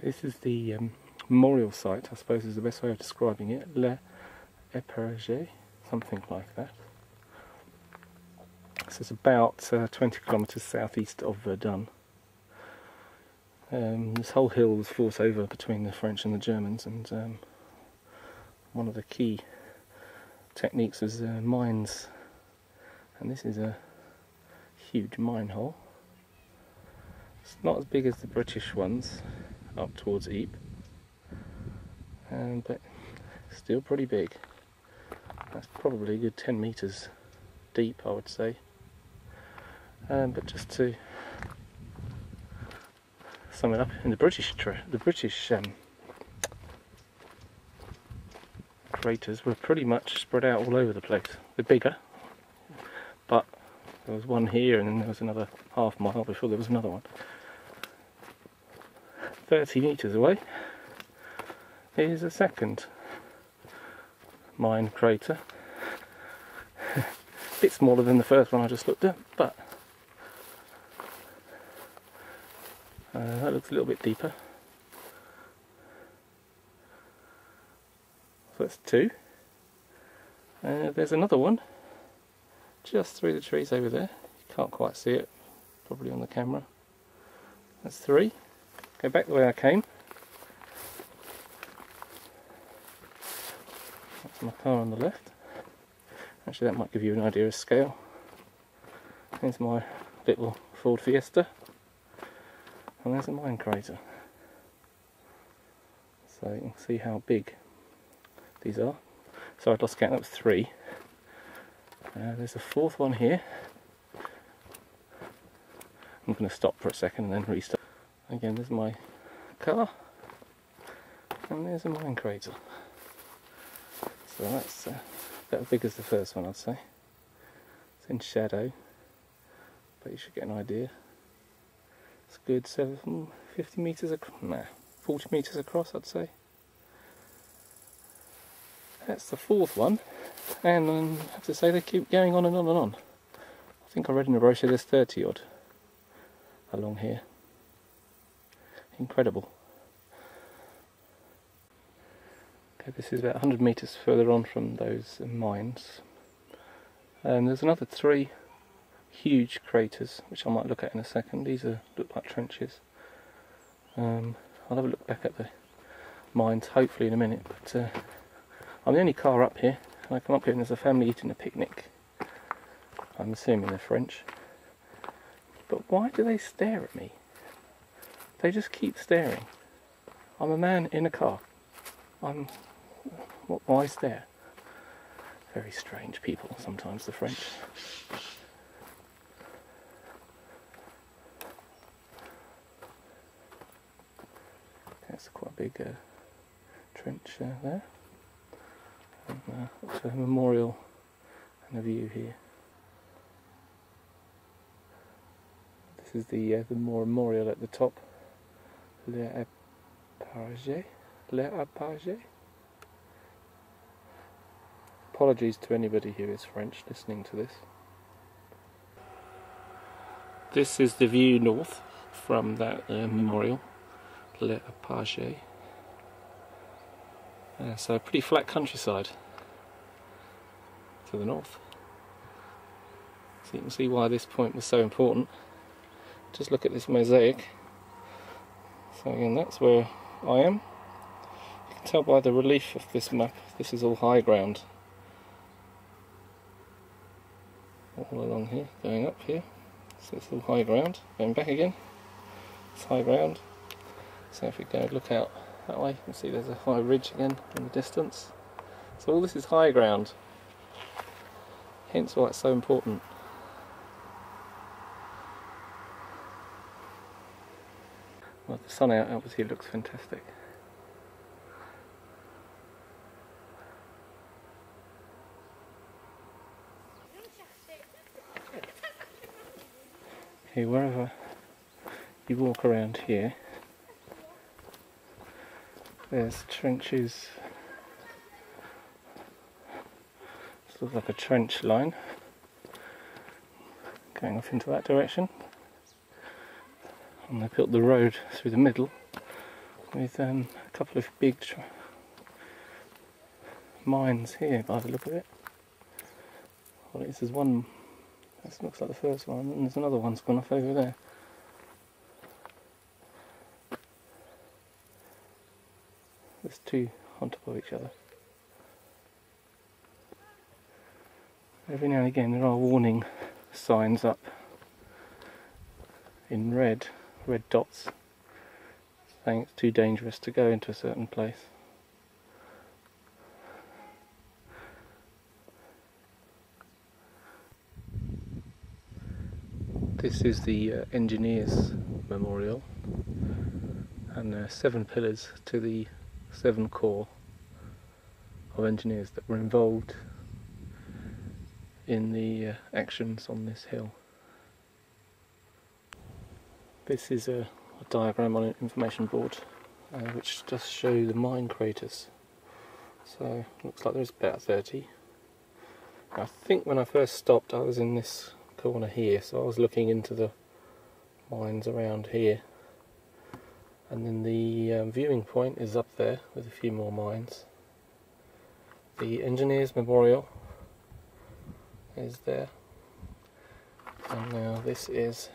This is the memorial site, I suppose is the best way of describing it. Les Eparges, something like that. So it's about 20 kilometres southeast of Verdun. This whole hill was fought over between the French and the Germans, and one of the key techniques was mines, and this is a huge mine hole. It's not as big as the British ones up towards Ypres, but still pretty big. That's probably a good 10 metres deep, I would say. But just to sum it up, in the British craters were pretty much spread out all over the place. They're bigger, but there was one here, and then there was another half mile before there was another one. 30 metres away is a second mine crater. A bit smaller than the first one I just looked at, but that looks a little bit deeper. So that's two. There's another one just through the trees over there. You can't quite see it, probably on the camera. That's three. Go back the way I came. That's my car on the left. Actually, that might give you an idea of scale. Here's my little Ford Fiesta. And there's a mine crater. So you can see how big these are. So I'd lost count, that was three. There's a fourth one here. I'm going to stop for a second and then restart. Again, there's my car, and there's a mine crater. So that's about as big as the first one, I'd say. It's in shadow, but you should get an idea. It's a good 50 metres across, 40 metres across, I'd say. That's the fourth one, and I have to say they keep going on and on and on. I think I read in the brochure there's 30 odd along here. Incredible. Okay, this is about 100 metres further on from those mines. And there's another three huge craters, which I might look at in a second. These look like trenches. I'll have a look back at the mines, hopefully in a minute. But I'm the only car up here, and I come up here and there's a family eating a picnic. I'm assuming they're French. But why do they stare at me? They just keep staring. I'm a man in a car. Why stare? Very strange people, sometimes, the French. That's quite a big trench there. And also a memorial and a view here. This is the memorial at the top. Les Eparges. Les Eparges. Apologies to anybody who is French listening to this. This is the view north from that memorial, Les Eparges. So a pretty flat countryside to the north. So you can see why this point was so important. Just look at this mosaic. So again, that's where I am. You can tell by the relief of this map, this is all high ground. All along here, going up here. So it's all high ground. Going back again, it's high ground. So if we go look out that way, you can see there's a high ridge again in the distance. So all this is high ground. Hence why it's so important. Well, the sun out obviously looks fantastic. Okay, wherever you walk around here, there's trenches. This looks like a trench line going off into that direction. And they built the road through the middle with a couple of big mines here by the look of it. Well, this is one, this looks like the first one, and there's another one's gone off over there. There's two on top of each other. Every now and again there are warning signs up in red dots, saying it's too dangerous to go into a certain place. This is the engineers' memorial, and there are 7 pillars to the 7 corps of engineers that were involved in the actions on this hill. This is a diagram on an information board which does show the mine craters. So looks like there's about 30. I think when I first stopped I was in this corner here, so I was looking into the mines around here, and then the viewing point is up there with a few more mines. The engineers' memorial is there, and now this is,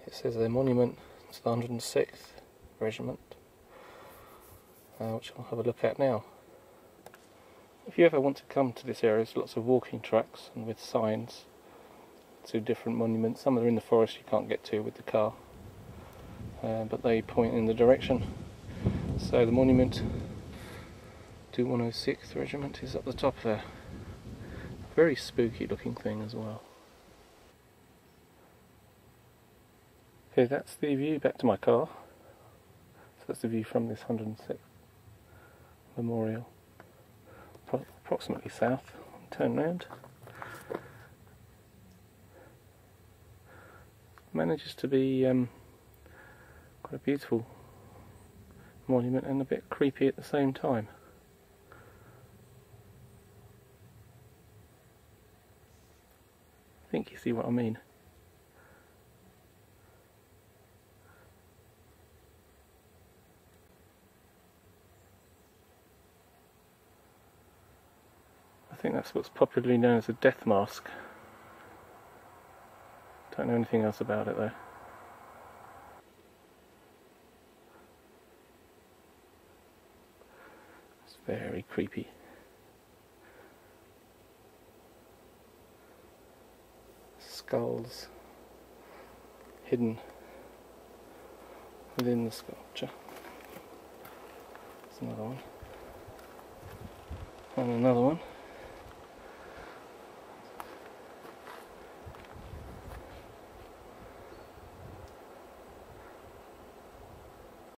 it says a monument to the 106th Regiment, which I'll have a look at now. If you ever want to come to this area, there's lots of walking tracks and with signs to different monuments. Some are in the forest you can't get to with the car, but they point in the direction. So the monument to 106th Regiment is up the top there. Very spooky looking thing as well. Okay, that's the view back to my car. So that's the view from this 106th memorial. Approximately south. Turn round. Manages to be quite a beautiful monument and a bit creepy at the same time. I think you see what I mean. I think that's what's popularly known as a death mask. Don't know anything else about it though. It's very creepy. Skulls hidden within the sculpture. There's another one. And another one.